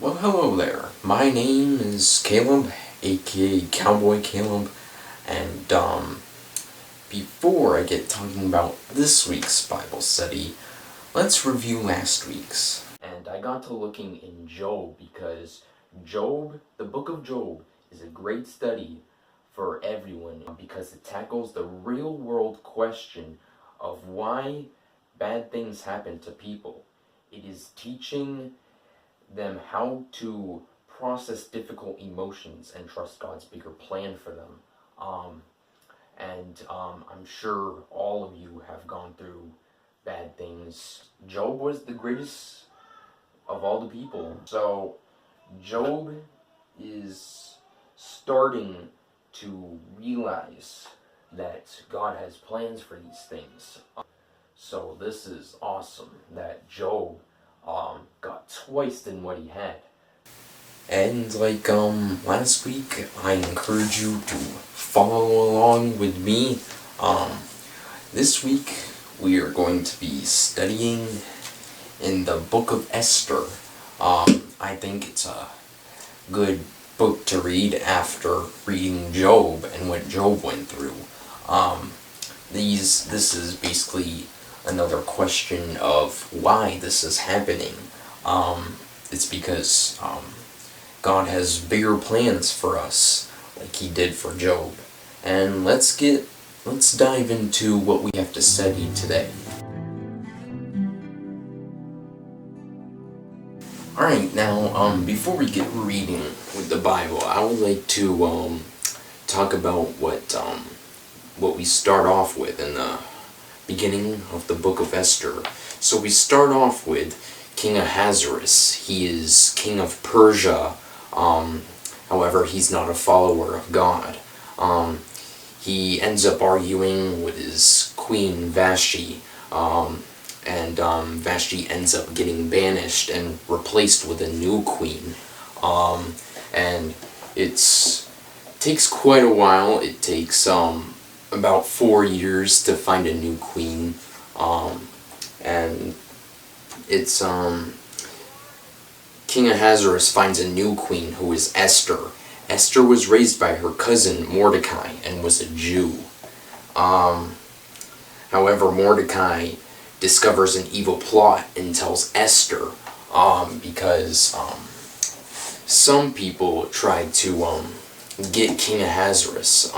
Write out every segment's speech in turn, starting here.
Well, hello there. My name is Caleb, aka Cowboy Caleb, and before I get talking about this week's Bible study, let's review last week's. And I got to looking in Job because Job, the book of Job, is a great study for everyone because it tackles the real world question of why bad things happen to people. It is teaching them how to process difficult emotions and trust God's bigger plan for them. I'm sure all of you have gone through bad things. Job was the greatest of all the people. So Job is starting to realize that God has plans for these things. So this is awesome that Job got twice than what he had. And last week, I encourage you to follow along with me. This week we are going to be studying in the book of Esther. I think it's a good book to read after reading Job and what Job went through. This is basically another question of why this is happening. It's because God has bigger plans for us, like He did for Job. And let's dive into what we have to study today. Alright, now, before we get reading with the Bible, I would like to talk about what we start off with in the beginning of the book of Esther. So we start off with King Ahasuerus. He is king of Persia. However, he's not a follower of God. He ends up arguing with his queen Vashti, and Vashti ends up getting banished and replaced with a new queen. And it takes quite a while. It takes about 4 years to find a new queen, and it's King Ahasuerus finds a new queen who is Esther. Esther was raised by her cousin Mordecai and was a Jew. However, Mordecai discovers an evil plot and tells Esther because some people tried to get King Ahasuerus.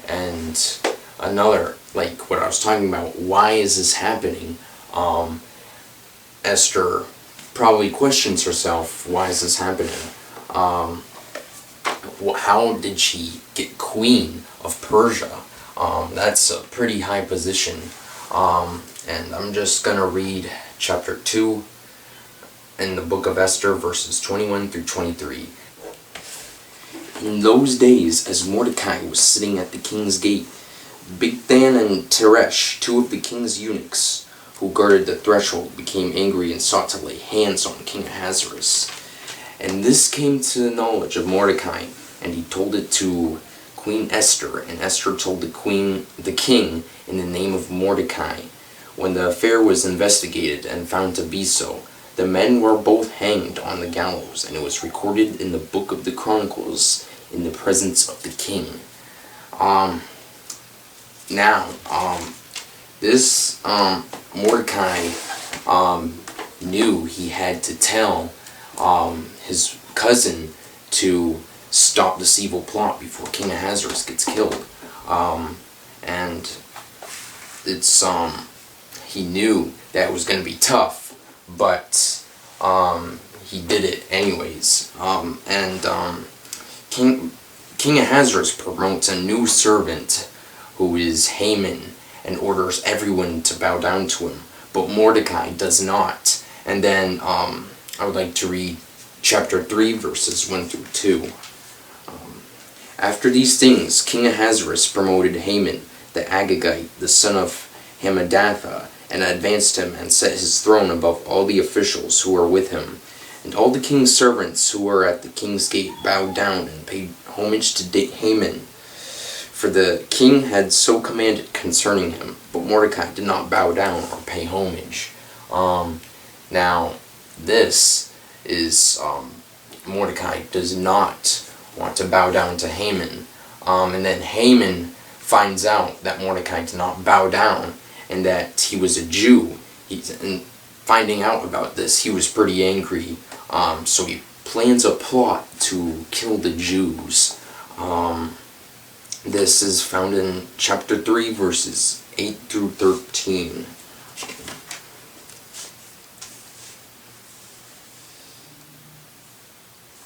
And another, like what I was talking about, why is this happening? Esther probably questions herself, why is this happening? How did she get queen of Persia? That's a pretty high position. And I'm just going to read chapter 2 in the book of Esther, verses 21 through 23. In those days, as Mordecai was sitting at the king's gate, Bigthan and Teresh, two of the king's eunuchs who guarded the threshold, became angry and sought to lay hands on King Ahasuerus. And this came to the knowledge of Mordecai, and he told it to Queen Esther, and Esther told the king in the name of Mordecai. When the affair was investigated and found to be so, the men were both hanged on the gallows, and it was recorded in the book of the Chronicles in the presence of the king. This Mordecai knew he had to tell his cousin to stop this evil plot before King Ahasuerus gets killed. And it's he knew that it was going to be tough, but he did it anyways. King Ahasuerus promotes a new servant who is Haman and orders everyone to bow down to him, but Mordecai does not. And then I would like to read chapter 3, verses 1 through 2. After these things, King Ahasuerus promoted Haman the Agagite, the son of Hammedatha, and advanced him and set his throne above all the officials who were with him. And all the king's servants who were at the king's gate bowed down and paid homage to Haman, for the king had so commanded concerning him. But Mordecai did not bow down or pay homage. Now, this is Mordecai does not want to bow down to Haman. And then Haman finds out that Mordecai did not bow down and that he was a Jew. And finding out about this, he was pretty angry. So he plans a plot to kill the Jews. This is found in chapter 3, verses 8 through 13.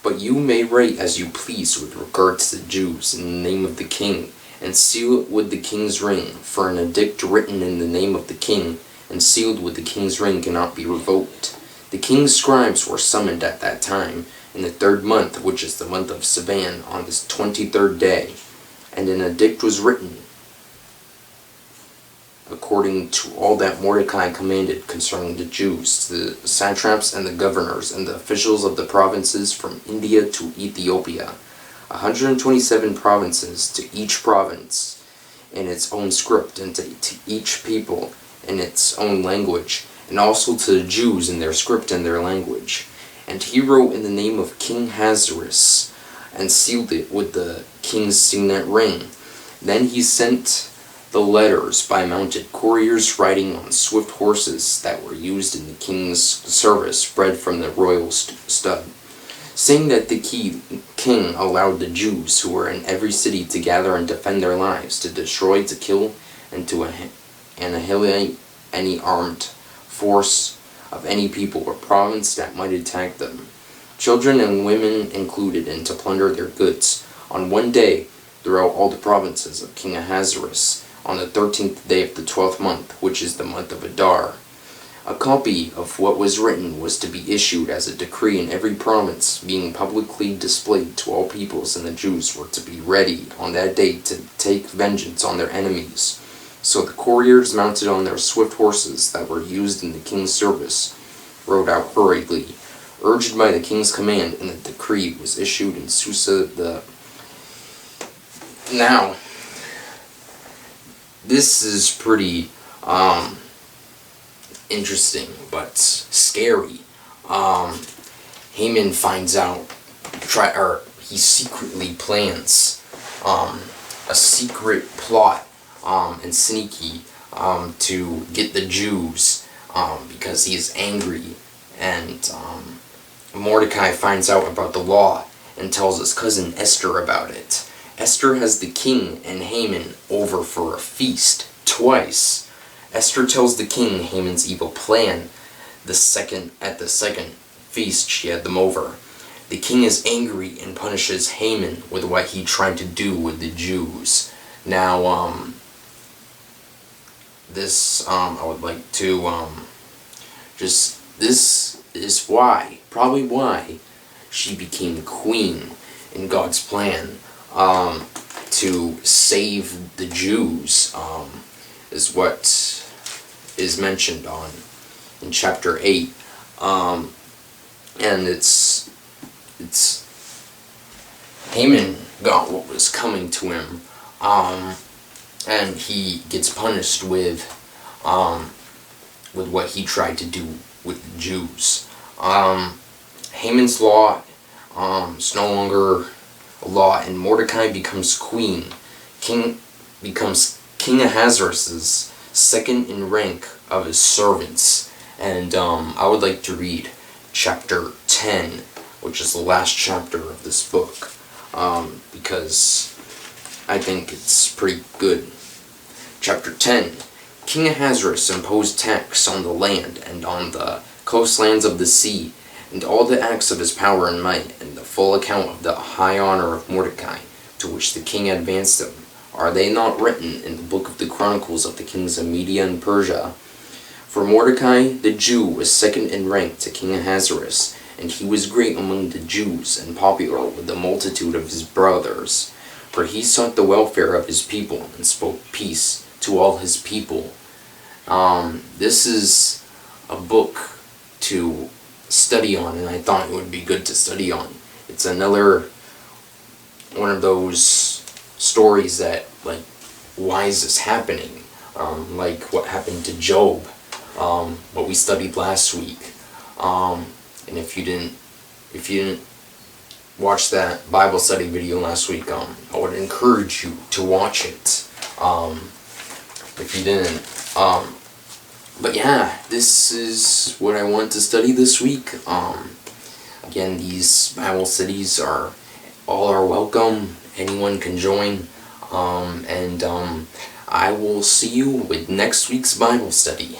But you may write as you please with regard to the Jews in the name of the king, and seal it with the king's ring, for an edict written in the name of the king, and sealed with the king's ring cannot be revoked. The king's scribes were summoned at that time, in the 3rd month, which is the month of Sivan, on this 23rd day, and an edict was written, according to all that Mordecai commanded concerning the Jews, to the satraps and the governors and the officials of the provinces from India to Ethiopia, 127 provinces, to each province in its own script, and to each people in its own language, and also to the Jews in their script and their language. And he wrote in the name of King Ahasuerus, and sealed it with the king's signet ring. Then he sent the letters by mounted couriers riding on swift horses that were used in the king's service, bred from the royal stud, saying that the king allowed the Jews who were in every city to gather and defend their lives, to destroy, to kill, and to annihilate any armed force of any people or province that might attack them, children and women included, and to plunder their goods, on one day throughout all the provinces of King Ahasuerus, on the 13th day of the 12th month, which is the month of Adar. A copy of what was written was to be issued as a decree in every province, being publicly displayed to all peoples, and the Jews were to be ready on that day to take vengeance on their enemies. So the couriers, mounted on their swift horses that were used in the king's service, rode out hurriedly, urged by the king's command, and the decree was issued in Susa. Now, this is pretty interesting, but scary. Haman finds out, he secretly plans a secret plot and sneaky to get the Jews because he is angry, and Mordecai finds out about the law and tells his cousin Esther about it. Esther has the king and Haman over for a feast twice. Esther tells the king Haman's evil plan. At the second feast she had them over. The king is angry and punishes Haman with what he tried to do with the Jews. Now, this I would like to this is probably why she became queen in God's plan. To save the Jews, is what is mentioned in chapter 8, and it's Haman got what was coming to him, and he gets punished with what he tried to do with the Jews. Haman's law is no longer law, and Mordecai becomes queen. King becomes King Ahasuerus' second in rank of his servants. And I would like to read chapter 10, which is the last chapter of this book, because I think it's pretty good. Chapter 10. King Ahasuerus imposed tax on the land and on the coastlands of the sea, and all the acts of his power and might, and the full account of the high honor of Mordecai, to which the king advanced him. Are they not written in the book of the Chronicles of the kings of Media and Persia? For Mordecai the Jew was second in rank to King Ahasuerus, and he was great among the Jews, and popular with the multitude of his brothers. For he sought the welfare of his people, and spoke peace to all his people. This is a book to study on, and I thought it would be good to study on. It's another one of those stories that, like, why is this happening? Like what happened to Job, what we studied last week. And if you didn't if you didn't watch that Bible study video last week, I would encourage you to watch it. If you didn't. But yeah, this is what I want to study this week. Again, these Bible studies are welcome. Anyone can join. And I will see you with next week's Bible study.